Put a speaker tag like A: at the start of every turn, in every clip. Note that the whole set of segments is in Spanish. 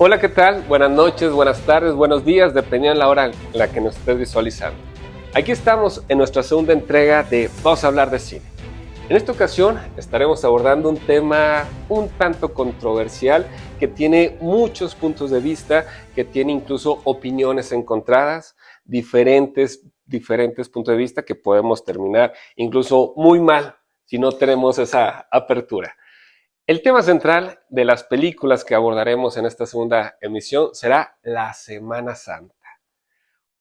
A: Hola, ¿qué tal? Buenas noches, buenas tardes, buenos días, dependiendo de la hora en la que nos estés visualizando. Aquí estamos en nuestra segunda entrega de Vamos a hablar de cine. En esta ocasión estaremos abordando un tema un tanto controversial que tiene muchos puntos de vista, que tiene incluso opiniones encontradas, diferentes puntos de vista que podemos terminar incluso muy mal si no tenemos esa apertura. El tema central de las películas que abordaremos en esta segunda emisión será la Semana Santa.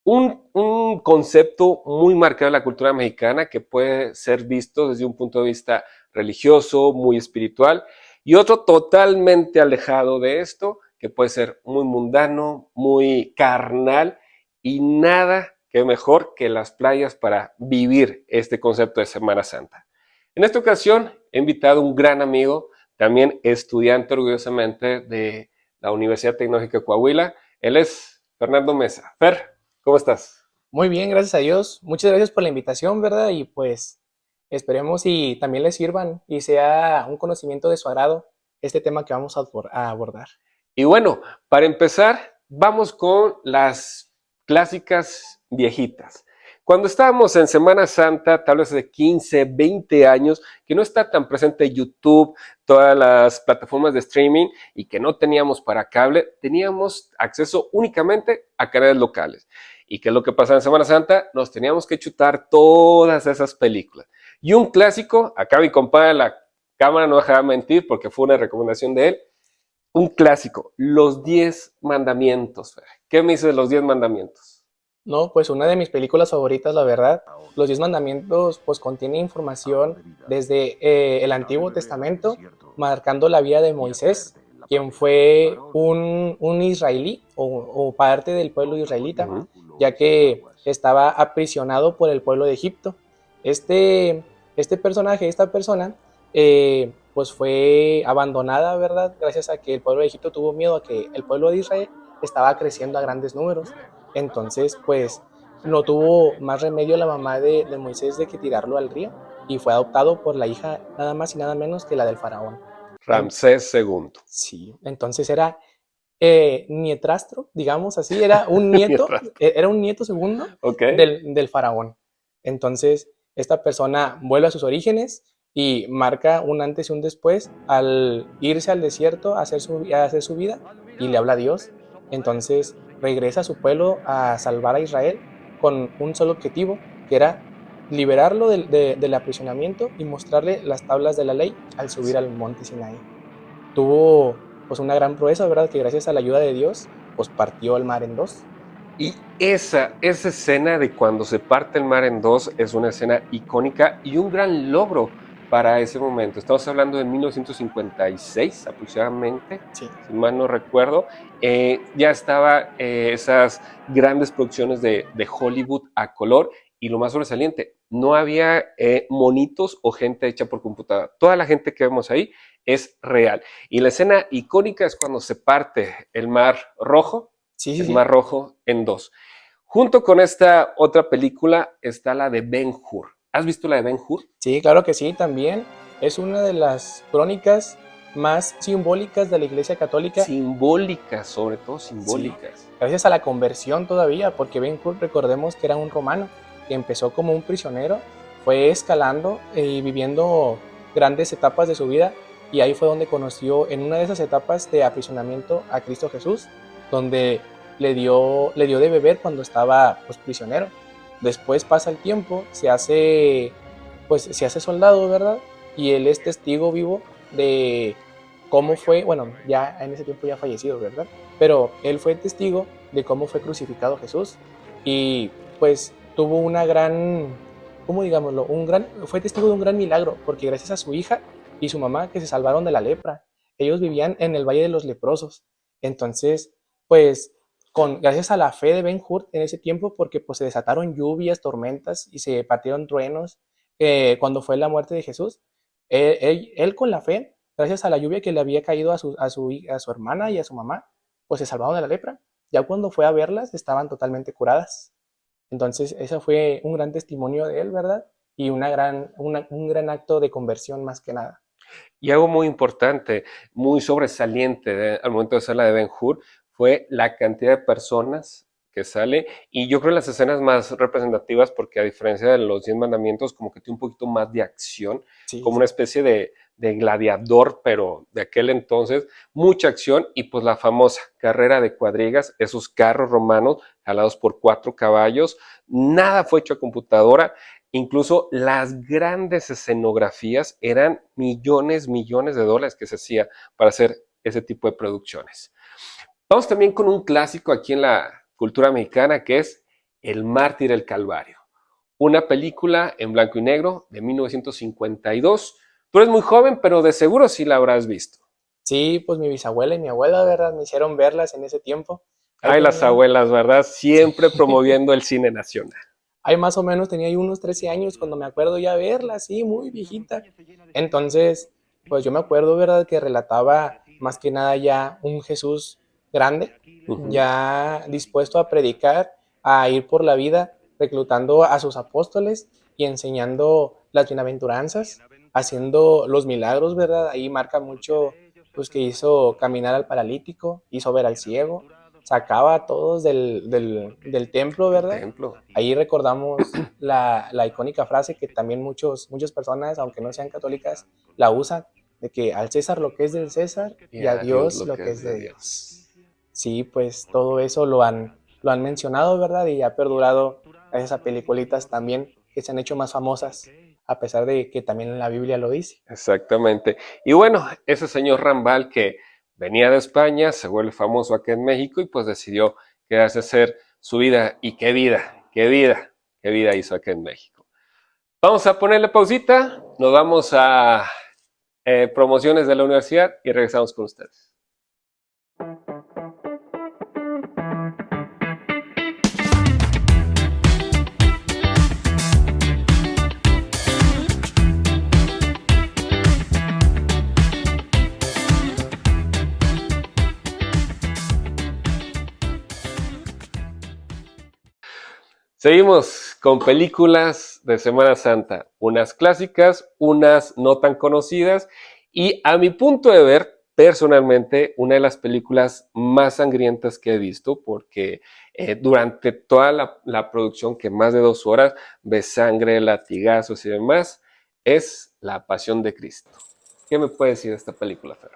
A: Un concepto muy marcado en la cultura mexicana que puede ser visto desde un punto de vista religioso, muy espiritual, y otro totalmente alejado de esto, que puede ser muy mundano, muy carnal, y nada que mejor que las playas para vivir este concepto de Semana Santa. En esta ocasión he invitado a un gran amigo, también estudiante orgullosamente de la Universidad Tecnológica de Coahuila. Él es Fernando Mesa. Fer, ¿cómo estás?
B: Muy bien, gracias a Dios. Muchas gracias por la invitación, ¿verdad? Y pues esperemos y también les sirvan y sea un conocimiento de su agrado este tema que vamos a abordar.
A: Y bueno, para empezar, vamos con las clásicas viejitas. Cuando estábamos en Semana Santa, tal vez de 15, 20 años, que no está tan presente YouTube, todas las plataformas de streaming y que no teníamos para cable, teníamos acceso únicamente a canales locales. ¿Y qué es lo que pasaba en Semana Santa? Nos teníamos que chutar todas esas películas. Y un clásico, acá mi compadre la cámara no dejaba mentir porque fue una recomendación de él, un clásico, los 10 mandamientos. Fer. ¿Qué me dices de los 10 mandamientos?
B: No, pues una de mis películas favoritas, la verdad. Los Diez Mandamientos pues contiene información desde el Antiguo Testamento, marcando la vida de Moisés, quien fue un israelí o parte del pueblo israelita,
A: Ujú.
B: ya que estaba aprisionado por el pueblo de Egipto. Este personaje, esta persona, pues fue abandonada, ¿verdad? Gracias a que el pueblo de Egipto tuvo miedo a que el pueblo de Israel estaba creciendo a grandes números. Entonces, pues no tuvo más remedio la mamá de Moisés de que tirarlo al río y fue adoptado por la hija nada más y nada menos que la del faraón. En,
A: Ramsés II.
B: sí, entonces era nietrastro, digamos así,
A: Mientras.
B: era un nieto segundo
A: Ok.
B: del faraón. Entonces, esta persona vuelve a sus orígenes y marca un antes y un después al irse al desierto a hacer su vida y le habla a Dios. Entonces, regresa a su pueblo a salvar a Israel con un solo objetivo, que era liberarlo del aprisionamiento y mostrarle las tablas de la ley al subir al monte Sinaí. Tuvo pues una gran proeza, ¿verdad? Que gracias a la ayuda de Dios, pues partió el mar en dos.
A: Y esa escena de cuando se parte el mar en dos es una escena icónica y un gran logro para ese momento. Estamos hablando de 1956 aproximadamente,
B: Sí,
A: si mal no recuerdo. Ya estaba esas grandes producciones de Hollywood a color y lo más sobresaliente, no había monitos o gente hecha por computadora. Toda la gente que vemos ahí es real. Y la escena icónica es cuando se parte el mar rojo,
B: sí, sí,
A: el
B: sí.
A: Mar Rojo en dos. Junto con esta otra película está la de Ben-Hur. ¿Has visto la de Ben-Hur?
B: Sí, claro que sí, también es una de las crónicas más simbólicas de la Iglesia Católica.
A: Simbólicas, sobre todo
B: Sí,
A: simbólicas.
B: gracias a la conversión todavía, porque Ben-Hur recordemos que era un romano que empezó como un prisionero, fue escalando y viviendo grandes etapas de su vida y ahí fue donde conoció en una de esas etapas de aprisionamiento a Cristo Jesús, donde le dio de beber cuando estaba pues prisionero. Después pasa el tiempo, se hace soldado, ¿verdad? Y él es testigo vivo de cómo fue, bueno, ya en ese tiempo ya fallecido, ¿verdad? Pero él fue testigo de cómo fue crucificado Jesús y pues tuvo una gran, ¿cómo digámoslo? Fue testigo de un gran milagro porque gracias a su hija y su mamá que se salvaron de la lepra, ellos vivían en el Valle de los Leprosos. Entonces, pues gracias a la fe de Ben Hur en ese tiempo, porque pues se desataron lluvias, tormentas y se partieron truenos cuando fue la muerte de Jesús, él con la fe, gracias a la lluvia que le había caído a su hermana y a su mamá, pues se salvaron de la lepra. Ya cuando fue a verlas, estaban totalmente curadas. Entonces, ese fue un gran testimonio de él, ¿verdad? Y un gran acto de conversión más que nada.
A: Y algo muy importante, muy sobresaliente al momento de hacer la de Ben-Hur, fue la cantidad de personas que sale. Y yo creo las escenas más representativas, porque a diferencia de los 10 mandamientos, como que tiene un poquito más de acción,
B: Sí,
A: como una
B: sí.
A: especie de gladiador, pero de aquel entonces, mucha acción. Y pues la famosa carrera de cuadrigas, esos carros romanos jalados por 4 caballos, nada fue hecho a computadora. Incluso las grandes escenografías eran millones, millones de dólares que se hacía para hacer ese tipo de producciones. Vamos también con un clásico aquí en la cultura mexicana que es El Mártir del Calvario. Una película en blanco y negro de 1952. Tú eres muy joven, pero de seguro sí la habrás visto.
B: Sí, pues mi bisabuela y mi abuela, ¿verdad? Me hicieron verlas en ese tiempo. Ahí
A: Ay, las
B: tenía,
A: abuelas, ¿verdad?
B: sí.
A: Siempre promoviendo el cine nacional.
B: Ahí más o menos tenía yo unos 13 años cuando me acuerdo ya verla, sí, muy viejita. Entonces, pues yo me acuerdo, ¿verdad? Que relataba más que nada ya un Jesús grande,
A: Ujú.
B: ya dispuesto a predicar, a ir por la vida, reclutando a sus apóstoles y enseñando las bienaventuranzas, haciendo los milagros, ¿verdad? Ahí marca mucho, pues que hizo caminar al paralítico, hizo ver al ciego, sacaba a todos del templo,
A: El
B: ¿verdad?
A: templo.
B: Ahí recordamos la icónica frase que también muchas personas, aunque no sean católicas, la usan, de que al César lo que es del César
A: Y
B: y a
A: a Dios
B: Dios
A: lo
B: lo
A: que
B: que
A: es
B: es
A: de
B: de Dios.
A: Dios.
B: Sí, pues todo eso lo han mencionado, ¿verdad? Y ha perdurado gracias a peliculitas también que se han hecho más famosas, a pesar de que también la Biblia lo dice.
A: Exactamente. Y bueno, ese señor Rambal que venía de España, se vuelve famoso acá en México y pues decidió quedarse a hacer su vida. Y qué vida, qué vida, qué vida hizo acá en México. Vamos a ponerle pausita, nos vamos a promociones de la universidad y regresamos con ustedes. Seguimos con películas de Semana Santa, unas clásicas, unas no tan conocidas y a mi punto de ver, personalmente, una de las películas más sangrientas que he visto porque durante toda la producción, que más de 2 horas, ves sangre, latigazos y demás, es La Pasión de Cristo. ¿Qué me puedes decir de esta película, Fer?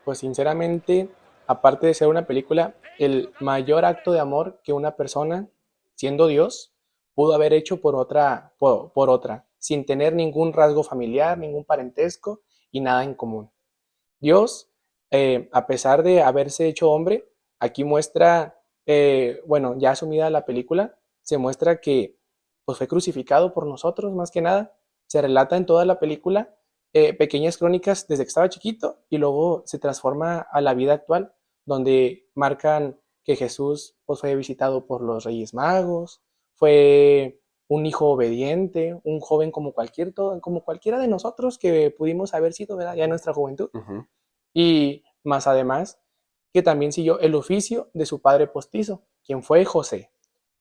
B: Pues sinceramente, aparte de ser una película, el mayor acto de amor que una persona, siendo Dios, pudo haber hecho por otra, sin tener ningún rasgo familiar, ningún parentesco y nada en común. Dios, a pesar de haberse hecho hombre, aquí muestra, bueno, ya asumida la película, se muestra que pues, fue crucificado por nosotros, más que nada. Se relata en toda la película pequeñas crónicas desde que estaba chiquito y luego se transforma a la vida actual, donde marcan que Jesús pues, fue visitado por los Reyes Magos, fue un hijo obediente, un joven como cualquiera de nosotros que pudimos haber sido, ¿verdad? Ya en nuestra juventud.
A: Ujú.
B: Y más además, que también siguió el oficio de su padre postizo, quien fue José.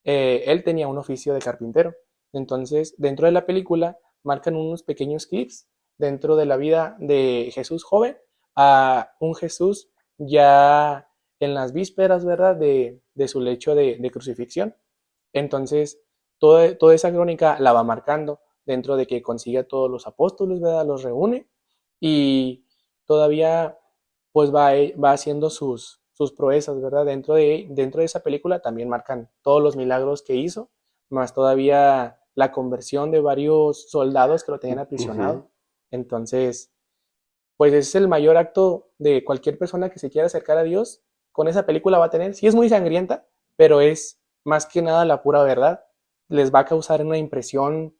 B: Él tenía un oficio de carpintero. Entonces, dentro de la película, marcan unos pequeños clips dentro de la vida de Jesús joven a un Jesús ya en las vísperas, ¿verdad?, de su lecho de crucifixión. Entonces, toda esa crónica la va marcando dentro de que consigue a todos los apóstoles, ¿verdad? Los reúne y todavía pues va haciendo sus proezas, ¿verdad? Dentro de esa película también marcan todos los milagros que hizo, más todavía la conversión de varios soldados que lo tenían
A: Ujú.
B: aprisionado. Entonces, pues ese es el mayor acto de cualquier persona que se quiera acercar a Dios. Con esa película va a tener, sí es muy sangrienta, pero es más que nada la pura verdad. Les va a causar una impresión,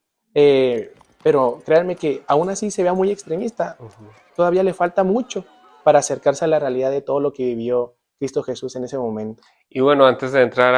B: pero créanme que aún así se vea muy extremista.
A: Ujú.
B: Todavía le falta mucho para acercarse a la realidad de todo lo que vivió Cristo Jesús en ese momento.
A: Y bueno, antes de entrar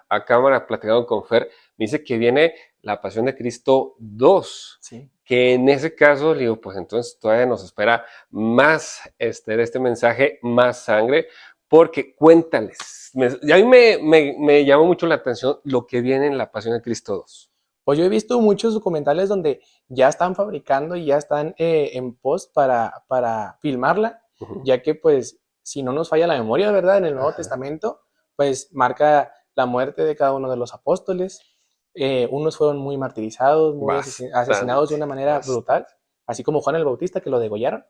A: a cámara platicando con Fer, me dice que viene La Pasión de Cristo 2,
B: Sí.
A: que en ese caso, le digo, pues entonces todavía nos espera más de este mensaje, más sangre, porque cuéntales, y a mí me llamó mucho la atención lo que viene en La Pasión de Cristo 2.
B: Pues yo he visto muchos documentales donde ya están fabricando y ya están en post para filmarla,
A: Ujú.
B: ya que pues si no nos falla la memoria, ¿verdad? En el Nuevo
A: Ajá.
B: Testamento, pues marca la muerte de cada uno de los apóstoles. Unos fueron muy martirizados, muy asesinados de
A: Bastante,
B: una manera brutal,
A: bastante.
B: así como Juan el Bautista, que lo degollaron.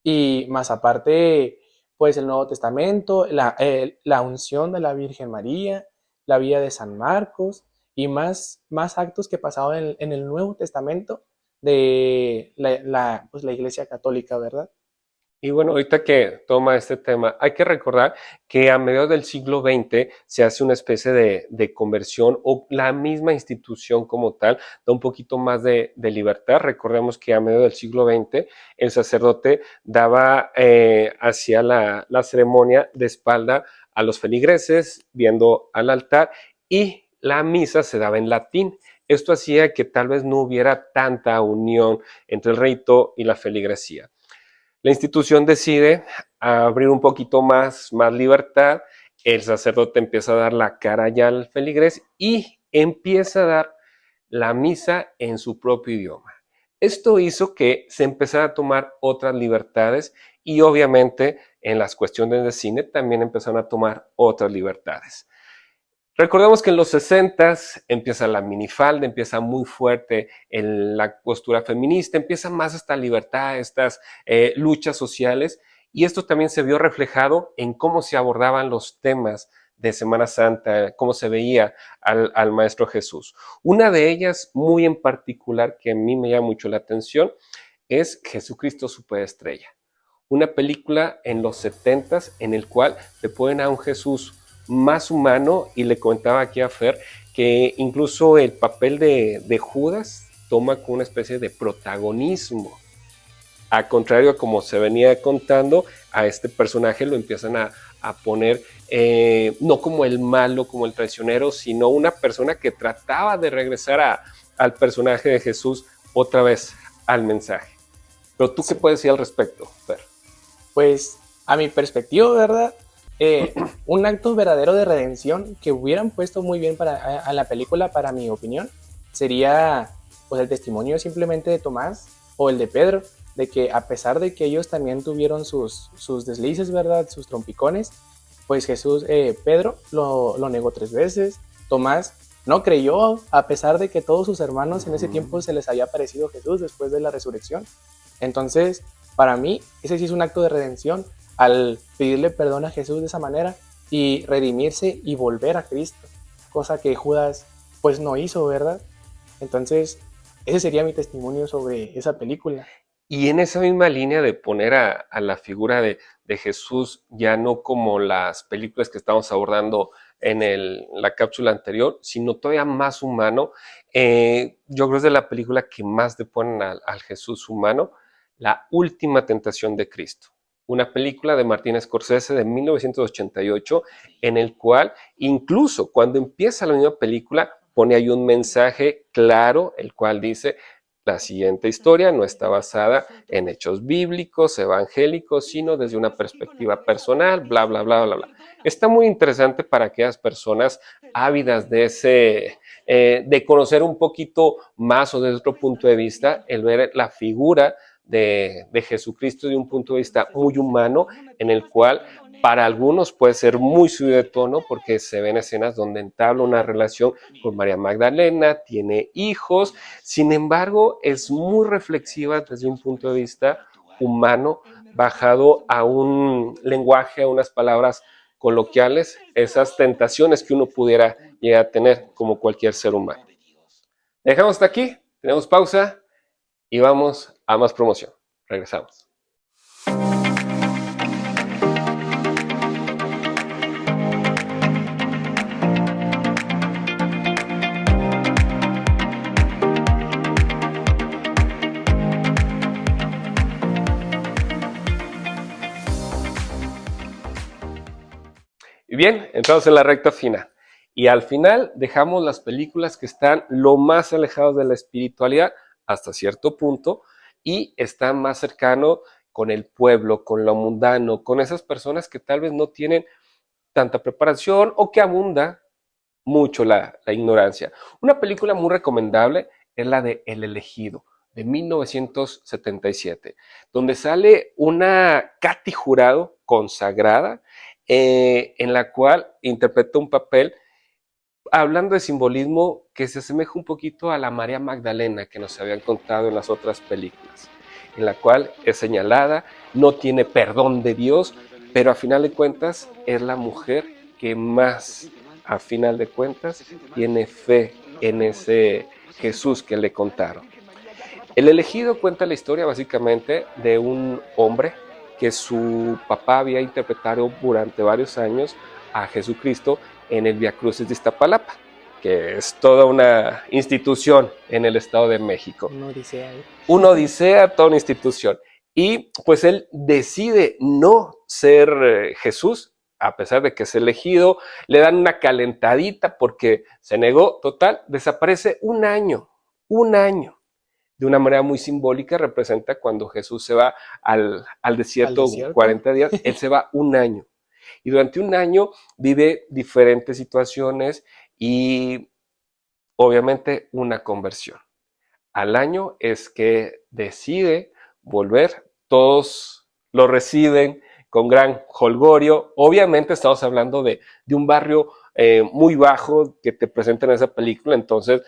B: Y más aparte, pues el Nuevo Testamento, la unción de la Virgen María, la vida de San Marcos y más actos que pasaban en el Nuevo Testamento de pues, la Iglesia Católica, ¿verdad?
A: Y bueno, ahorita que toma este tema, hay que recordar que a mediados del siglo XX se hace una especie de conversión o la misma institución como tal da un poquito más de libertad. Recordemos que a mediados del siglo XX el sacerdote daba hacia la ceremonia de espalda a los feligreses, viendo al altar, y la misa se daba en latín. Esto hacía que tal vez no hubiera tanta unión entre el rito y la feligresía. La institución decide abrir un poquito más libertad, el sacerdote empieza a dar la cara ya al feligrés y empieza a dar la misa en su propio idioma. Esto hizo que se empezara a tomar otras libertades y obviamente en las cuestiones de cine también empezaron a tomar otras libertades. Recordemos que en los 60 empieza la minifalda, empieza muy fuerte en la postura feminista, empieza más esta libertad, estas luchas sociales, y esto también se vio reflejado en cómo se abordaban los temas de Semana Santa, cómo se veía al Maestro Jesús. Una de ellas, muy en particular, que a mí me llama mucho la atención, es Jesucristo Superestrella, una película en los 70 en el cual te ponen a un Jesús más humano, y le comentaba aquí a Fer que incluso el papel de Judas toma como una especie de protagonismo. A contrario a como se venía contando, a este personaje lo empiezan a poner no como el malo, como el traicionero, sino una persona que trataba de regresar al personaje de Jesús otra vez al mensaje. Pero tú, ¿qué
B: Sí.
A: puedes decir al respecto, Fer?
B: Pues a mi perspectiva, ¿verdad? Un acto verdadero de redención que hubieran puesto muy bien a la película, para mi opinión, sería pues el testimonio simplemente de Tomás o el de Pedro, de que a pesar de que ellos también tuvieron sus deslices, ¿verdad? Sus trompicones, pues Pedro lo negó 3 veces, Tomás no creyó, a pesar de que todos sus hermanos en ese tiempo se les había aparecido Jesús después de la resurrección. Entonces, para mí, ese sí es un acto de redención, al pedirle perdón a Jesús de esa manera y redimirse y volver a Cristo, cosa que Judas pues no hizo, ¿verdad? Entonces, ese sería mi testimonio sobre esa película.
A: Y en esa misma línea de poner a la figura de Jesús ya no como las películas que estamos abordando en la cápsula anterior, sino todavía más humano, yo creo que es de la película que más te ponen al Jesús humano, La Última Tentación de Cristo. Una película de Martin Scorsese de 1988, en el cual incluso cuando empieza la misma película pone ahí un mensaje claro, el cual dice: la siguiente historia no está basada en hechos bíblicos, evangélicos, sino desde una perspectiva personal, bla, bla, bla, bla, bla. Está muy interesante para aquellas personas ávidas de conocer un poquito más o desde otro punto de vista, el ver la figura de Jesucristo de un punto de vista muy humano, en el cual para algunos puede ser muy subido de tono porque se ven escenas donde entabla una relación con María Magdalena, tiene hijos. Sin embargo, es muy reflexiva desde un punto de vista humano, bajado a un lenguaje, a unas palabras coloquiales, esas tentaciones que uno pudiera llegar a tener como cualquier ser humano. Dejamos hasta aquí, tenemos pausa y vamos a más promoción. Regresamos. Y bien, entramos en la recta final. Y al final dejamos las películas que están lo más alejados de la espiritualidad hasta cierto punto y están más cercanos con el pueblo, con lo mundano, con esas personas que tal vez no tienen tanta preparación o que abunda mucho la ignorancia. Una película muy recomendable es la de El Elegido, de 1977, donde sale una Katy Jurado consagrada, en la cual interpreta un papel hablando de simbolismo que se asemeja un poquito a la María Magdalena que nos habían contado en las otras películas, en la cual es señalada, no tiene perdón de Dios, pero a final de cuentas es la mujer que más, a final de cuentas, tiene fe en ese Jesús que le contaron. El Elegido cuenta la historia básicamente de un hombre que su papá había interpretado durante varios años a Jesucristo en el Vía Crucis de Iztapalapa, que es toda una institución en el Estado de México.
B: Una odisea.
A: Una odisea, toda una institución. Y pues él decide no ser Jesús, a pesar de que es elegido, le dan una calentadita porque se negó, total, desaparece un año. De una manera muy simbólica representa cuando Jesús se va al desierto, 40 días, él se va un año. Y durante un año vive diferentes situaciones y obviamente una conversión. Al año es que decide volver, todos lo reciben con gran jolgorio. Obviamente estamos hablando de un barrio muy bajo que te presentan en esa película, entonces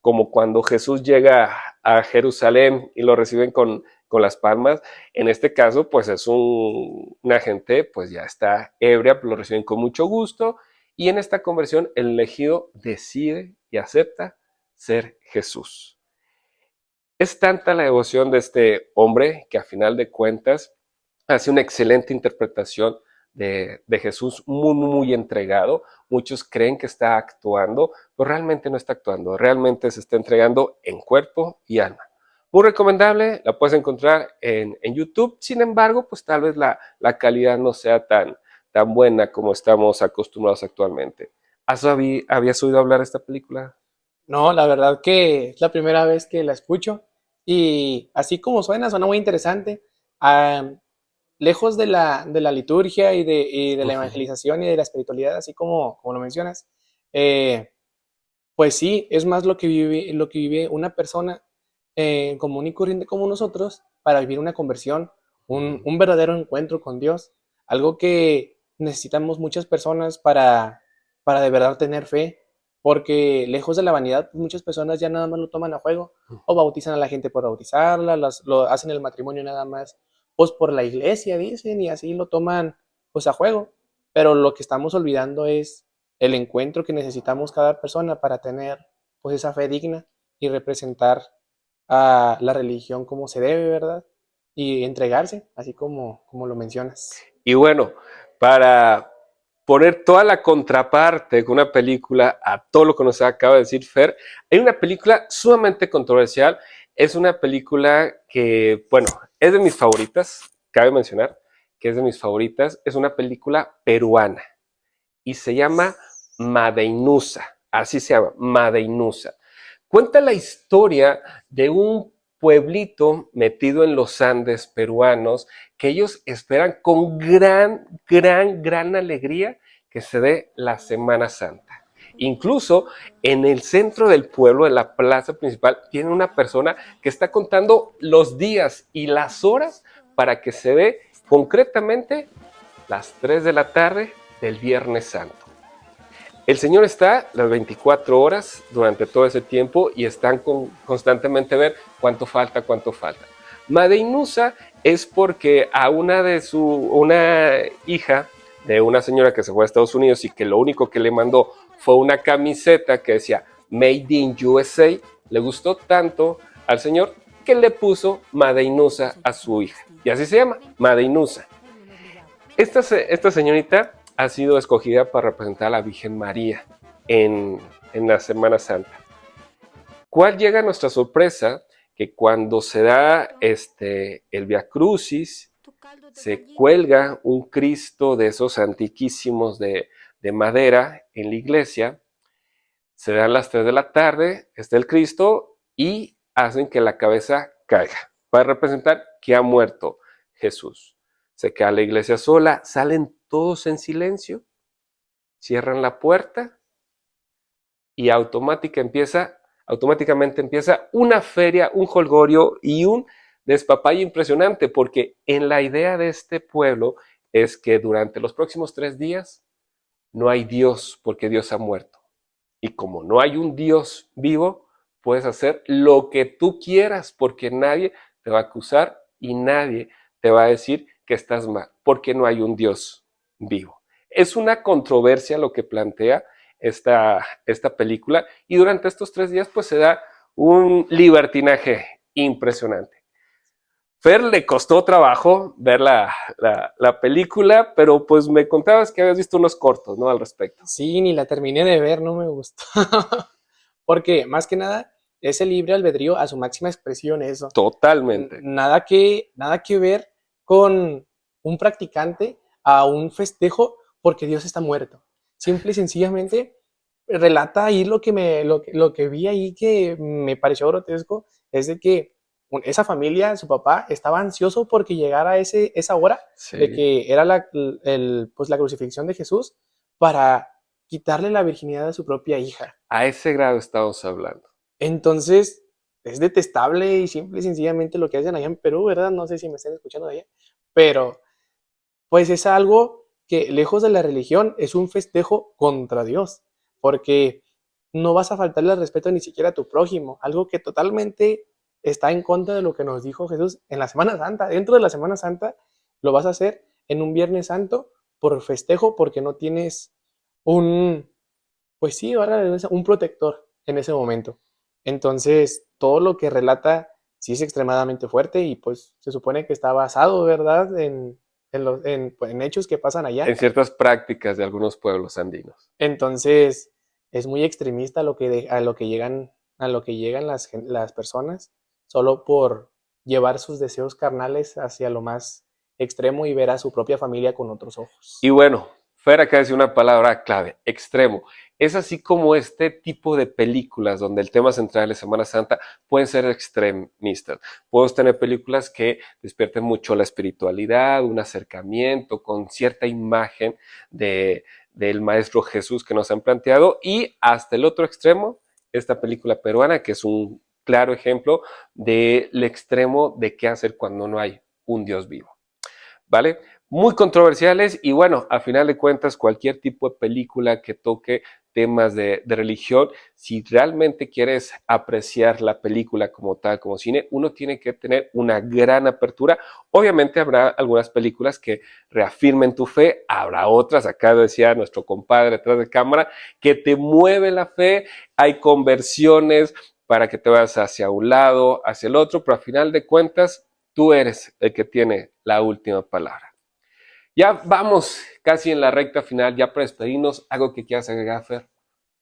A: como cuando Jesús llega a Jerusalén y lo reciben con las palmas, en este caso pues es una gente pues ya está ebria, lo reciben con mucho gusto y en esta conversión el elegido decide y acepta ser Jesús. Es tanta la devoción de este hombre que a final de cuentas hace una excelente interpretación de Jesús, muy entregado. Muchos creen que está actuando, pero realmente no está actuando, realmente se está entregando en cuerpo y alma. Muy recomendable, la puedes encontrar en YouTube, sin embargo, pues tal vez la calidad no sea tan buena como estamos acostumbrados actualmente. ¿Habías oído hablar de esta película?
B: No, la verdad que es la primera vez que la escucho y así como suena muy interesante. Ah, lejos de la liturgia y de la evangelización y de la espiritualidad, así como lo mencionas, eh, pues sí, es más lo que vive una persona común y corriente como nosotros para vivir una conversión, un verdadero encuentro con Dios, algo que necesitamos muchas personas para de verdad tener fe, porque lejos de la vanidad, muchas personas ya nada más lo toman a juego o bautizan a la gente por bautizarla, lo hacen el matrimonio nada más, pues por la iglesia dicen y así lo toman pues a juego, pero lo que estamos olvidando es el encuentro que necesitamos cada persona para tener pues esa fe digna y representar a la religión como se debe, ¿verdad? Y entregarse, así como lo mencionas.
A: Y bueno, para poner toda la contraparte con una película a todo lo que nos acaba de decir Fer, hay una película sumamente controversial. Es una película que, bueno, es de mis favoritas, cabe mencionar que es de mis favoritas. Es una película peruana y se llama Madeinusa, así se llama, Madeinusa. Cuenta la historia de un pueblito metido en los Andes peruanos que ellos esperan con gran alegría que se dé la Semana Santa. Incluso en el centro del pueblo, en la plaza principal, tiene una persona que está contando los días y las horas para que se dé concretamente las 3 de la tarde del Viernes Santo. El Señor está las 24 horas durante todo ese tiempo y están constantemente ver cuánto falta. Madeinusa es porque a una hija de una señora que se fue a Estados Unidos y que lo único que le mandó fue una camiseta que decía Made in USA, le gustó tanto al Señor que le puso Madeinusa a su hija. Y así se llama, Madeinusa. Esta señorita ha sido escogida para representar a la Virgen María en la Semana Santa. ¿Cuál llega a nuestra sorpresa? Que cuando se da el Via Crucis, se cuelga un Cristo de esos antiquísimos de madera en la iglesia, se dan las 3 de la tarde, está el Cristo y hacen que la cabeza caiga, para representar que ha muerto Jesús. Se queda la iglesia sola, salen todos en silencio, cierran la puerta y automáticamente empieza una feria, un jolgorio y un despapalle impresionante, porque en la idea de este pueblo es que durante los próximos 3 días no hay Dios, porque Dios ha muerto. Y como no hay un Dios vivo, puedes hacer lo que tú quieras, porque nadie te va a acusar y nadie te va a decir que estás mal, porque no hay un Dios vivo. Es una controversia lo que plantea esta película, y durante estos 3 días pues se da un libertinaje impresionante. Fer le costó trabajo ver la película, pero pues me contabas que habías visto unos cortos, ¿no? Al respecto.
B: Sí, ni la terminé de ver, no me gustó. Porque más que nada es el libre albedrío a su máxima expresión eso.
A: Totalmente.
B: Nada que ver con un practicante a un festejo porque Dios está muerto. Simple y sencillamente relata ahí lo que vi ahí que me pareció grotesco, es de que esa familia, su papá, estaba ansioso porque llegara esa hora de
A: Sí.
B: que era pues la crucifixión de Jesús para quitarle la virginidad a su propia hija.
A: A ese grado estamos hablando.
B: Entonces, es detestable y simple y sencillamente lo que hacen allá en Perú, ¿verdad? No sé si me están escuchando de allá, pero pues es algo que lejos de la religión es un festejo contra Dios, porque no vas a faltarle el respeto ni siquiera a tu prójimo, algo que totalmente está en contra de lo que nos dijo Jesús en la Semana Santa. Dentro de la Semana Santa lo vas a hacer en un Viernes Santo por festejo porque no tienes un, pues sí, ahora un protector en ese momento. Entonces, todo lo que relata sí es extremadamente fuerte y pues se supone que está basado, ¿verdad? Pues, en hechos que pasan allá.
A: En ciertas prácticas de algunos pueblos andinos.
B: Entonces, es muy extremista a lo que llegan las personas solo por llevar sus deseos carnales hacia lo más extremo y ver a su propia familia con otros ojos.
A: Y bueno, Fer acaba de decir una palabra clave, extremo. Es así como este tipo de películas donde el tema central es Semana Santa pueden ser extremistas. Podemos tener películas que despierten mucho la espiritualidad, un acercamiento con cierta imagen del Maestro Jesús que nos han planteado, y hasta el otro extremo, esta película peruana que es un claro ejemplo del extremo de qué hacer cuando no hay un Dios vivo. ¿Vale? Muy controversiales, y bueno, a final de cuentas, cualquier tipo de película que toque temas de religión, si realmente quieres apreciar la película como tal, como cine, uno tiene que tener una gran apertura. Obviamente habrá algunas películas que reafirmen tu fe, habrá otras, acá decía nuestro compadre detrás de cámara, que te mueve la fe, hay conversiones para que te vayas hacia un lado, hacia el otro, pero a final de cuentas, tú eres el que tiene la última palabra. Ya vamos casi en la recta final, ya para despedirnos. ¿Algo que quieras agregar, Fer?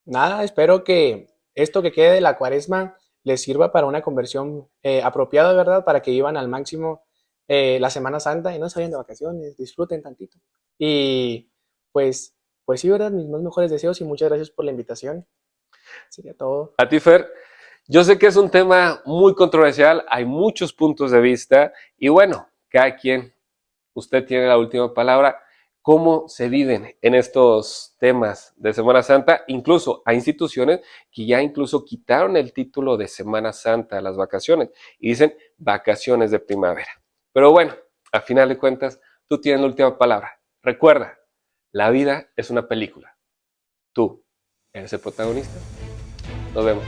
B: Nada, espero que esto que quede de la cuaresma les sirva para una conversión apropiada, ¿verdad? Para que vivan al máximo la Semana Santa y no se vayan de vacaciones, disfruten tantito. Y pues, pues sí, ¿verdad? Mis más mejores deseos y muchas gracias por la invitación. Sería todo.
A: A ti, Fer. Yo sé que es un tema muy controversial, hay muchos puntos de vista, y bueno, cada quien, usted tiene la última palabra. ¿Cómo se viven en estos temas de Semana Santa? Incluso hay instituciones que ya incluso quitaron el título de Semana Santa a las vacaciones y dicen vacaciones de primavera. Pero bueno, a final de cuentas, tú tienes la última palabra. Recuerda, la vida es una película. Tú eres el protagonista. Nos vemos.